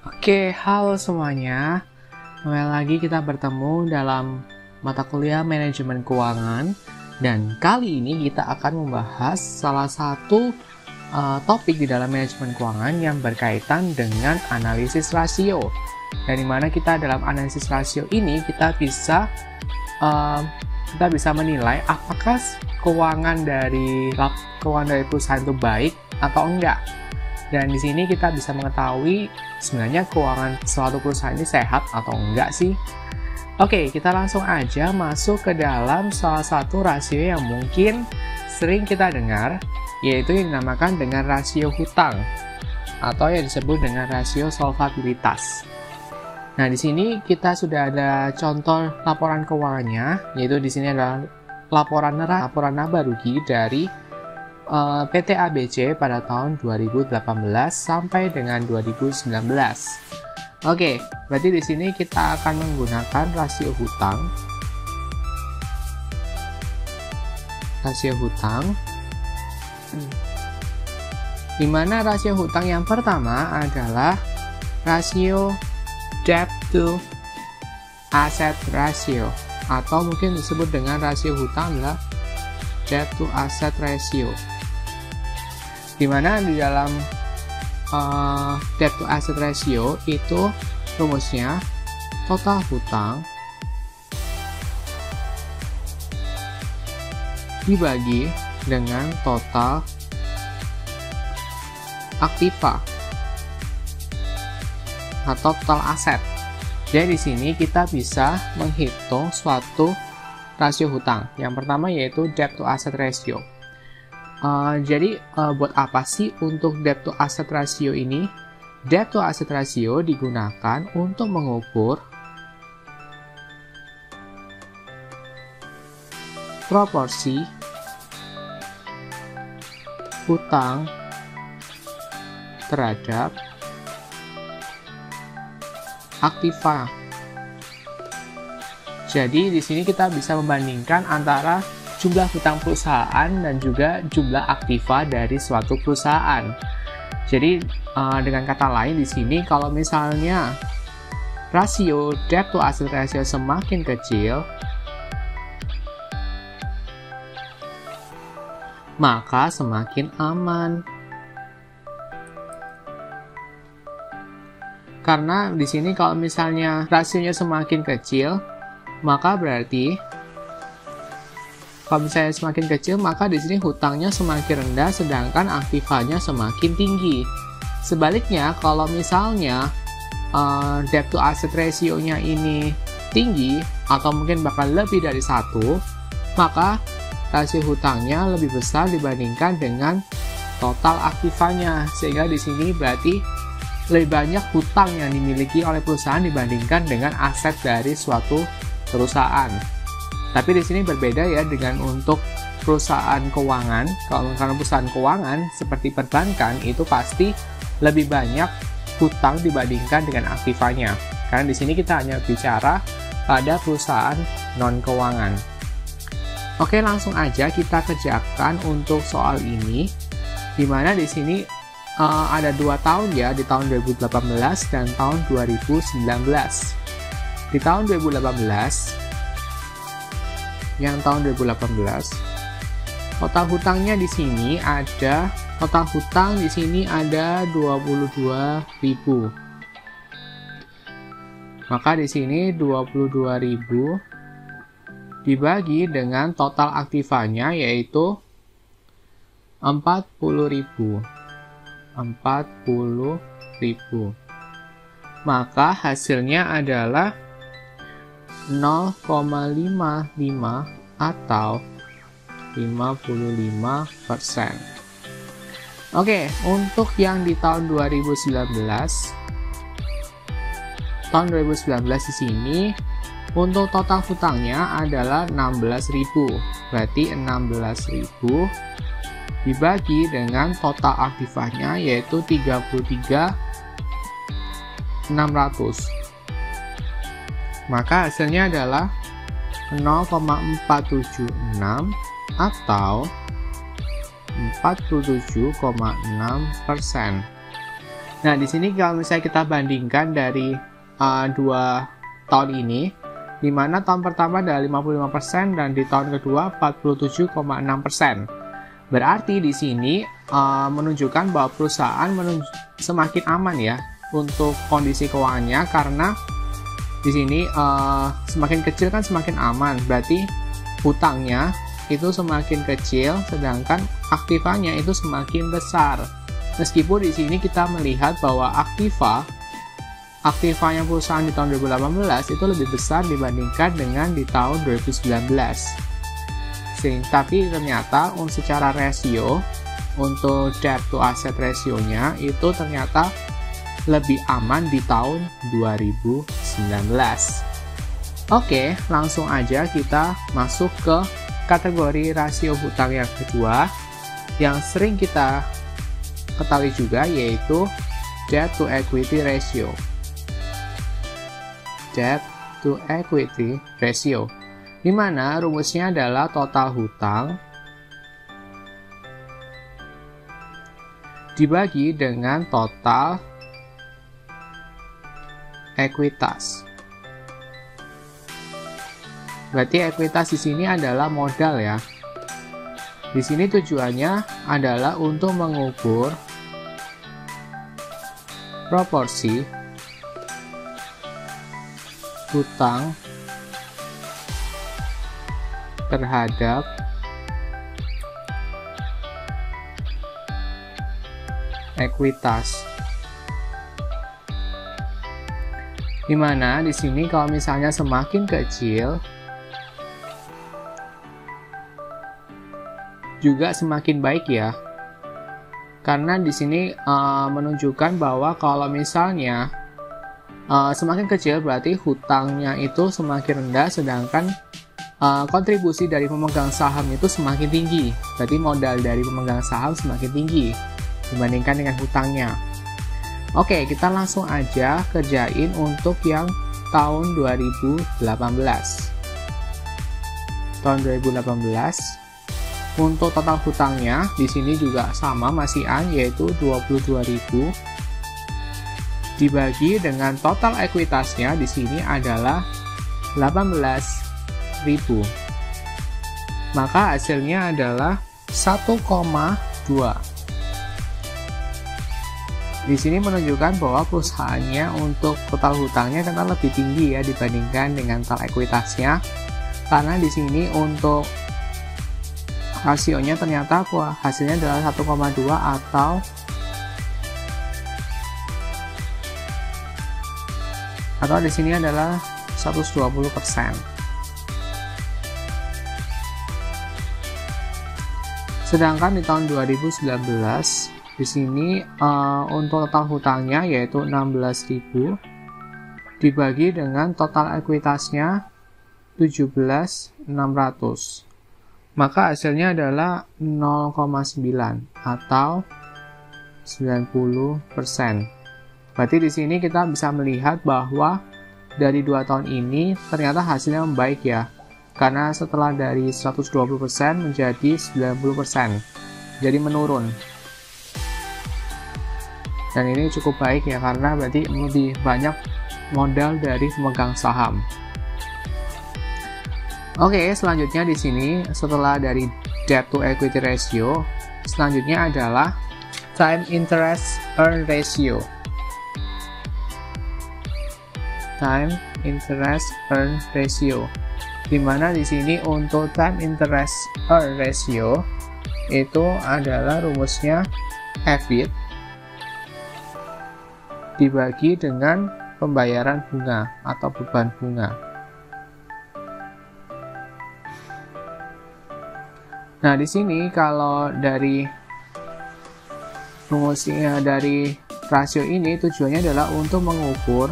Oke, halo semuanya. Kembali lagi kita bertemu dalam mata kuliah manajemen keuangan. Dan kali ini kita akan membahas salah satu topik di dalam manajemen keuangan yang berkaitan dengan analisis rasio. Dan dimana kita dalam analisis rasio ini kita bisa menilai apakah keuangan dari perusahaan itu baik atau enggak. Dan di sini kita bisa mengetahui sebenarnya keuangan suatu perusahaan ini sehat atau enggak sih. Oke, kita langsung aja masuk ke dalam salah satu rasio yang mungkin sering kita dengar, yaitu yang dinamakan dengan rasio hutang atau yang disebut dengan rasio solvabilitas. Nah, di sini kita sudah ada contoh laporan keuangannya, yaitu di sini adalah laporan laba rugi dari PT ABC pada tahun 2018 sampai dengan 2019. Oke, berarti di sini kita akan menggunakan rasio hutang. Di mana rasio hutang yang pertama adalah rasio debt to asset ratio, atau mungkin disebut dengan rasio hutang adalah debt to asset ratio. Dimana di dalam debt to asset ratio itu rumusnya total hutang dibagi dengan total aktiva atau total aset. Jadi di sini kita bisa menghitung suatu rasio hutang. Yang pertama yaitu debt to asset ratio. Jadi buat apa sih untuk debt to asset ratio ini? Debt to asset ratio digunakan untuk mengukur proporsi hutang terhadap aktiva. Jadi di sini kita bisa membandingkan antara jumlah hutang perusahaan dan juga jumlah aktiva dari suatu perusahaan. Jadi dengan kata lain di sini kalau misalnya rasio debt to asset ratio semakin kecil, maka semakin aman. Karena di sini kalau misalnya rasionya semakin kecil, maka berarti kalau misalnya semakin kecil, maka di sini hutangnya semakin rendah, sedangkan aktivanya semakin tinggi. Sebaliknya, kalau misalnya debt to asset ratio-nya ini tinggi, atau mungkin bahkan lebih dari 1, maka rasio hutangnya lebih besar dibandingkan dengan total aktivanya. Sehingga di sini berarti lebih banyak hutang yang dimiliki oleh perusahaan dibandingkan dengan aset dari suatu perusahaan. Tapi di sini berbeda ya dengan untuk perusahaan keuangan. Kalau misalnya perusahaan keuangan seperti perbankan itu pasti lebih banyak hutang dibandingkan dengan aktivanya. Karena di sini kita hanya bicara pada perusahaan non keuangan. Oke, langsung aja kita kerjakan untuk soal ini. Dimana di sini ada 2 tahun ya, di tahun 2018 dan tahun 2019. Di tahun 2018 total hutangnya di sini ada 22.000. Maka di sini 22.000 dibagi dengan total aktivanya yaitu 40.000. Maka hasilnya adalah 0,55 atau 55%. Oke, untuk yang di tahun 2019 di sini untuk total hutangnya adalah 16.000. Berarti 16.000 dibagi dengan total aktivanya yaitu 33.600. Maka hasilnya adalah 0,476 atau 47,6%. Nah, di sini kalau misalnya kita bandingkan dari dua tahun ini, di mana tahun pertama adalah 55% dan di tahun kedua 47,6%. Berarti di sini menunjukkan bahwa perusahaan semakin aman ya untuk kondisi keuangannya, karena di sini semakin kecil kan semakin aman, berarti hutangnya itu semakin kecil sedangkan aktivanya itu semakin besar. Meskipun di sini kita melihat bahwa aktivanya perusahaan di tahun 2018 itu lebih besar dibandingkan dengan di tahun 2019. Tapi ternyata secara rasio untuk debt to asset rasionya itu ternyata lebih aman di tahun 2019. Oke, langsung aja kita masuk ke kategori rasio hutang yang kedua yang sering kita ketahui juga, yaitu debt to equity ratio. Debt to equity ratio, di mana rumusnya adalah total hutang dibagi dengan total ekuitas. Berarti ekuitas di sini adalah modal ya. Di sini tujuannya adalah untuk mengukur proporsi hutang terhadap ekuitas. Dimana di sini kalau misalnya semakin kecil juga semakin baik ya, karena di sini menunjukkan bahwa kalau misalnya semakin kecil berarti hutangnya itu semakin rendah, sedangkan kontribusi dari pemegang saham itu semakin tinggi, berarti modal dari pemegang saham semakin tinggi dibandingkan dengan hutangnya. Oke, kita langsung aja kerjain untuk yang tahun 2018. Tahun 2018 untuk total hutangnya di sini juga sama, masih an, yaitu 22.000 dibagi dengan total ekuitasnya di sini adalah 18.000. Maka hasilnya adalah 1,2. Di sini menunjukkan bahwa perusahaannya untuk total hutangnya ternyata lebih tinggi ya dibandingkan dengan total ekuitasnya, karena di sini untuk rasionya ternyata hasilnya adalah 1,2 atau di sini adalah 120%. Sedangkan di tahun 2019 di sini untuk total hutangnya yaitu 16.000 dibagi dengan total ekuitasnya 17.600. Maka hasilnya adalah 0,9 atau 90%. Berarti di sini kita bisa melihat bahwa dari 2 tahun ini ternyata hasilnya membaik ya. Karena setelah dari 120% menjadi 90%. Jadi menurun. Dan ini cukup baik ya, karena berarti lebih banyak modal dari pemegang saham. Oke, selanjutnya di sini setelah dari debt to equity ratio, selanjutnya adalah time interest earn ratio. Time interest earn ratio, dimana di sini untuk time interest earn ratio itu adalah rumusnya EBIT dibagi dengan pembayaran bunga atau beban bunga. Nah, di sini kalau dari rumusnya dari rasio ini tujuannya adalah untuk mengukur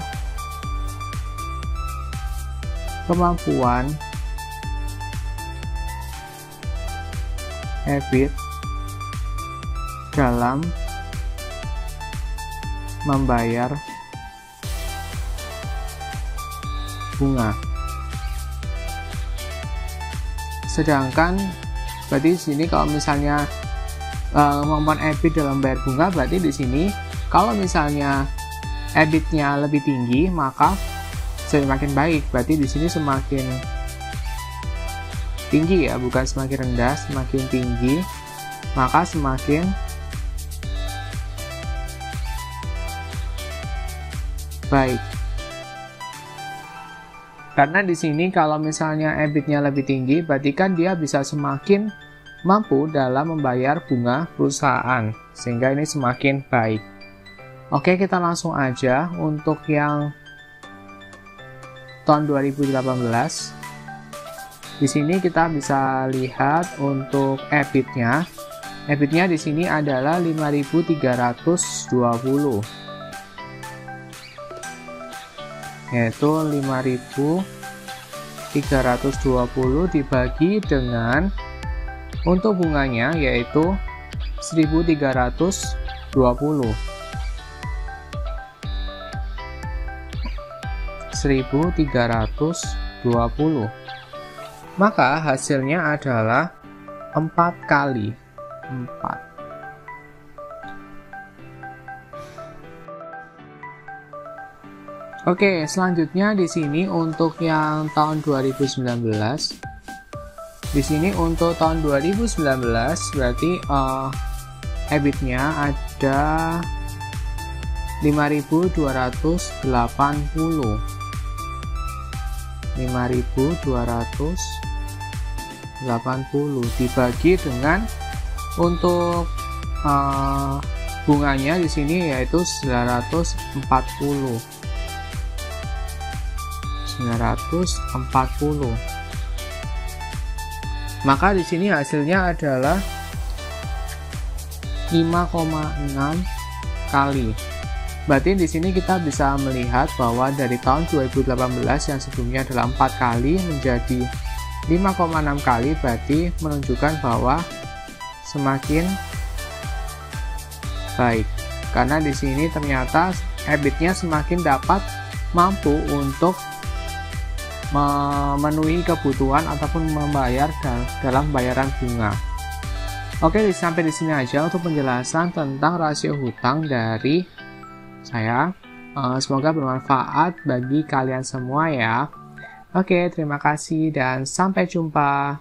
kemampuan EBIT dalam membayar bunga. Sedangkan berarti di sini kalau misalnya kemampuan EBIT dalam bayar bunga, berarti di sini Kalau misalnya EBIT-nya lebih tinggi, maka semakin baik. Berarti di sini semakin tinggi ya, bukan semakin rendah, semakin tinggi, maka semakin baik. Karena di sini kalau misalnya EBIT-nya lebih tinggi, berarti kan dia bisa semakin mampu dalam membayar bunga perusahaan, sehingga ini semakin baik. Oke, kita langsung aja untuk yang tahun 2018. Di sini kita bisa lihat untuk EBIT-nya. EBIT-nya di sini adalah 5.320. Yaitu 5.320 dibagi dengan untuk bunganya yaitu 1.320. 1.320. Maka hasilnya adalah 4 kali 4. Oke, selanjutnya di sini untuk yang tahun 2019. Di sini untuk tahun 2019 berarti EBIT-nya ada 5.280. 5.280 dibagi dengan untuk bunganya di sini yaitu 940. Maka di sini hasilnya adalah 5,6 kali. Berarti di sini kita bisa melihat bahwa dari tahun 2018 yang sebelumnya adalah 4 kali menjadi 5,6 kali, berarti menunjukkan bahwa semakin baik. Karena di sini ternyata EBIT-nya semakin dapat mampu untuk memenuhi kebutuhan ataupun membayar dalam bayaran bunga. Oke, sampai di sini aja untuk penjelasan tentang rasio hutang dari saya. Semoga bermanfaat bagi kalian semua ya. Oke, terima kasih dan sampai jumpa.